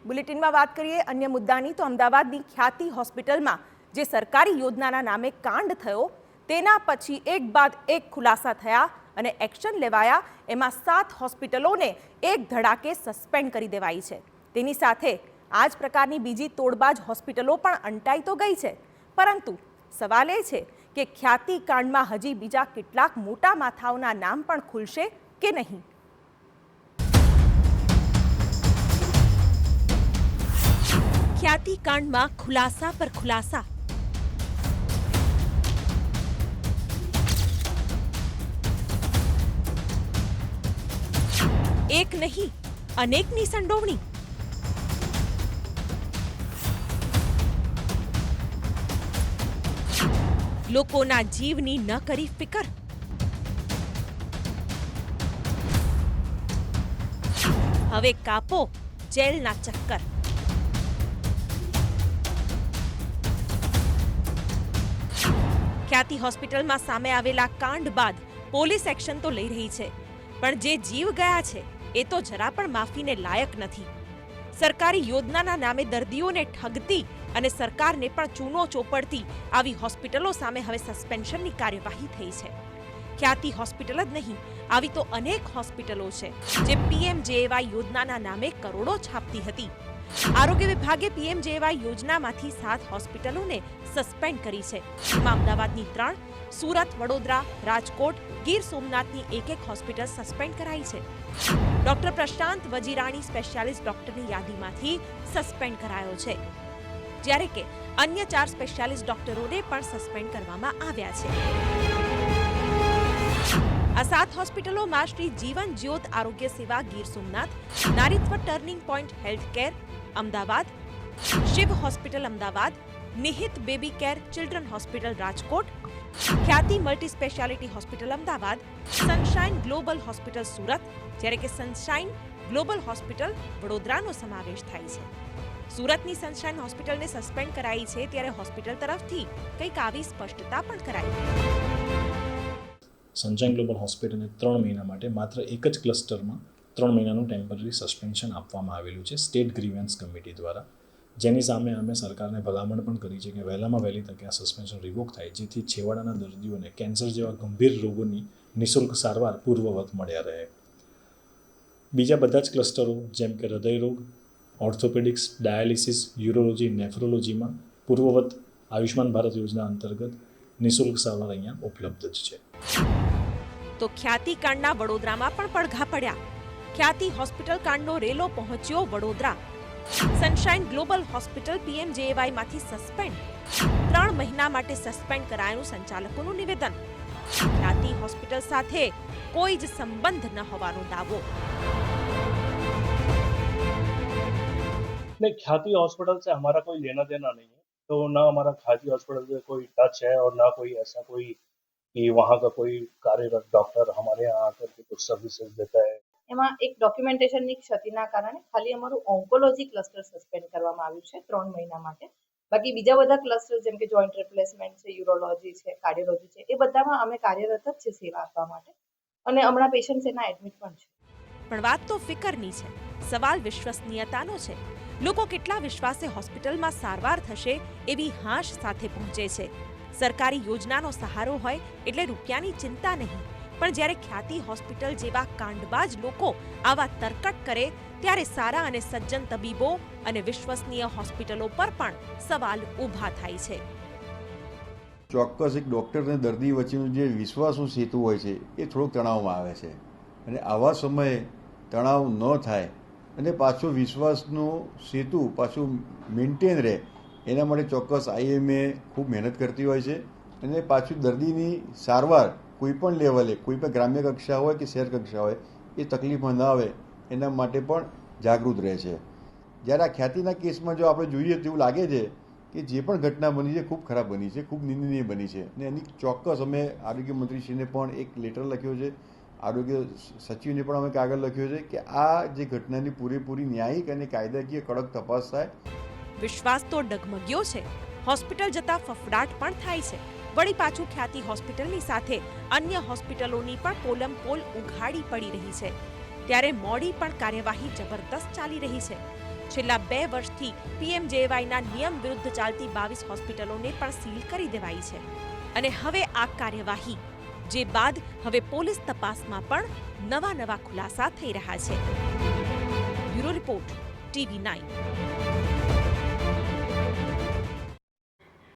બુલેટિનમાં વાત કરીએ અન્ય મુદ્દાની તો અમદાવાદની ખ્યાતિ હોસ્પિટલમાં જે સરકારી યોજનાના નામે કાંડ થયો તેના પછી એક બાદ એક ખુલાસા થયા અને એક્શન લેવાયા. એમાં 7 હોસ્પિટલોને એક ધડાકે સસ્પેન્ડ કરી દેવાઈ છે. તેની સાથે આ જ પ્રકારની બીજી તોડબાજ હોસ્પિટલો પણ અંટાઈ તો ગઈ છે, પરંતુ સવાલ એ છે કે ખ્યાતિ કાંડમાં હજી બીજા કેટલાક મોટા માથાઓના નામ પણ ખુલશે કે નહીં. ખ્યાતિ કાંડમાં ખુલાસા પર ખુલાસા. એક નહીં, અનેકની સંડોવણી. લોકોના જીવની ન કરી ફિકર. હવે કાપો જેલના ચક્કર. ખ્યાતિ હોસ્પિટલમાં સામે આવેલા કાંડ બાદ પોલીસ એક્શન તો લઈ રહી છે, પણ જે જીવ ગયા છે એ તો જરા પણ માફીને લાયક નથી. સરકારી યોજનાના નામે દર્દીઓને ઠગતી અને સરકારને પણ ચૂનો ચોપડતી આવી હોસ્પિટલો સામે હવે સસ્પેન્શનની કાર્યવાહી થઈ છે. ખ્યાતિ હોસ્પિટલ જ નહીં, આવી તો અનેક હોસ્પિટલો છે જે પીએમજેએવાય યોજનાના નામે કરોડો છાપતી હતી. આરોગ્ય વિભાગે પીએમજેએવાય યોજનામાંથી 7 હોસ્પિટલોને સસ્પેન્ડ કરી છે. જેમાં અમદાવાદની 3, સુરત, વડોદરા, રાજકોટ, ગીર સોમનાથની એક હોસ્પિટલ સસ્પેન્ડ કરાઈ છે. ડોક્ટર પ્રશાંત વજીરાણી સ્પેશિયાલિસ્ટ ડોક્ટરની યાદીમાંથી સસ્પેન્ડ કરાયો છે, જ્યારે કે અન્ય 4 સ્પેશિયાલિસ્ટ ડોક્ટરોને પણ સસ્પેન્ડ કરવામાં આવ્યા છે. આ 7 હોસ્પિટલોમાં શ્રી જીવન Jyot Arogya Seva Gir Somnath, Naritva Turning Point Health Care Ahmedabad, Shiv Hospital Ahmedabad, Nihit Baby Care Children Hospital Rajkot, Khyati Multi Speciality Hospital Ahmedabad, Sunshine Global Hospital Surat, જ્યારે કે સનશાઇન ગ્લોબલ હોસ્પિટલ વડોદરાનો સમાવેશ થાય છે. સુરતની સનશાઇન હોસ્પિટલને સસ્પેન્ડ કરાઈ છે, ત્યારે હોસ્પિટલ તરફથી કંઈક આવી સ્પષ્ટતા પણ કરાઈ. સનશાઇન ગ્લોબલ હોસ્પિટલને 3 મહિના માટે માત્ર એક જ ક્લસ્ટરમાં 3 મહિનાનું ટેમ્પરરી સસ્પેન્શન આપવામાં આવેલું છે સ્ટેટ ગ્રીવન્સ કમિટી દ્વારા, જેની સામે અમે સરકારને ભલામણ પણ કરી છે કે વહેલામાં વહેલી તકે આ સસ્પેન્શન રિવોક થાય, જેથી છેવાડાના દર્દીઓને કેન્સર જેવા ગંભીર રોગોની નિઃશુલ્ક સારવાર પૂર્વવત મળ્યા રહે. બીજા બધા જ ક્લસ્ટરો જેમ કે હૃદયરોગ, ઓર્થોપેડિક્સ, ડાયાલિસિસ, યુરોલોજી, નેફ્રોલોજીમાં પૂર્વવત આયુષ્માન ભારત યોજના અંતર્ગત નિઃશુલ્ક સારવાર અહીંયા ઉપલબ્ધ જ છે. તો ખ્યાતિ કાંડના વડોદરામાં પણ પડઘા પડ્યા. ખ્યાતિ હોસ્પિટલ કાંડનો રેલો પહોંચ્યો વડોદરા. સનશાઇન ગ્લોબલ હોસ્પિટલ પીએમજેએવાયમાંથી સસ્પેન્ડ. 3 મહિના માટે સસ્પેન્ડ કરાયાનું સંચાલકોનું નિવેદન. ખ્યાતિ હોસ્પિટલ સાથે કોઈ જ સંબંધ ન હોવાનો દાવો. नहीं, ख्याति हॉस्पिटल से हमारा कोई लेना देना नहीं है, तो ना हमारा ख्याति हॉस्पिटल से कोई टच है और ना कोई ऐसा कोई कि वहाँ का कोई कार्यरत डॉक्टर हमारे यहाँ आकर के कुछ सर्विसेज देता है. એમાં એક ડોક્યુમેન્ટેશનની ક્ષતિના કારણે ખાલી અમારું ઓન્કોલોજી ક્લસ્ટર સસ્પેન્ડ કરવામાં આવ્યું છે 3 મહિના માટે. બાકી બીજા બધા ક્લસ્ટર જેમ કે જોઈન્ટ રિપ્લેસમેન્ટ છે, યુરોલોજી છે, કાર્ડિયોલોજી છે, એ બધામાં અમે કાર્યરત જ છે સેવા આપવા માટે, અને હમણાં પેશન્ટ્સ એના એડમિટ પણ છે. પણ વાત તો ફિકરની છે, સવાલ વિશ્વસનીયતાનો છે. લોકો કેટલા વિશ્વાસે હોસ્પિટલમાં સારવાર થશે એવી હાશ સાથે પહોંચે છે. સરકારી યોજનાનો સહારો હોય એટલે રૂપિયાની ચિંતા નહીં, પણ જ્યારે ખ્યાતિ હોસ્પિટલ જેવા કાંડબાજ લોકો આવા તરકટ કરે, ત્યારે સારા અને સજ્જન તબીબો અને વિશ્વસનીય હોસ્પિટલો પર પણ સવાલ ઊભા થાય છે. ચોક્કસ એક ડૉક્ટર અને દર્દી વચ્ચેનું જે વિશ્વાસનું સેતુ હોય છે એ થોડોક તણાવમાં આવે છે, અને આવા સમયે તણાવ ન થાય અને પાછો વિશ્વાસનો સેતુ પાછું મેન્ટેન રહે એના માટે ચોક્કસ આઈએમએ ખૂબ મહેનત કરતી હોય છે, અને પાછું દર્દીની સારવાર કોઈ પણ લેવલે, કોઈ પણ ગ્રામ્ય કક્ષા હોય કે શહેર કક્ષા હોય, એ તકલીફમાં ન આવે એના માટે પણ જાગૃત રહે છે. જ્યારે આ ખ્યાતિના કેસમાં જો આપણે જોઈએ તો એવું લાગે છે કે જે પણ ઘટના બની છે ખૂબ ખરાબ બની છે, ખૂબ નિંદનીય બની છે, અને એની ચોક્કસ અમે આરોગ્ય મંત્રીશ્રીને પણ એક લેટર લખ્યો છે, આરોગ્ય સચિવને પણ અમે કાગળ લખ્યો છે કે આ જે ઘટનાની પૂરેપૂરી ન્યાયિક અને કાયદાકીય કડક તપાસ થાય. વિશ્વાસ તો ડગમગ્યો છે, હોસ્પિટલ જતા ફફડાટ પણ થાય છે. વળી પાછું ખ્યાતિ હોસ્પિટલની સાથે અન્ય હોસ્પિટલોની પણ પોલમપોલ ઉઘાડી પડી રહી છે. ત્યારે મોડી પણ કાર્યવાહી જબરદસ્ત ચાલી રહી છે. છેલ્લા 2 વર્ષથી પીએમજેએવાયના નિયમ વિરુદ્ધ ચાલતી 22 હોસ્પિટલોને પણ સીલ કરી દેવાઈ છે. અને હવે આ કાર્યવાહી જે બાદ હવે પોલીસ તપાસમાં પણ નવા ખુલાસા થઈ રહ્યા છે. Bureau report TV9.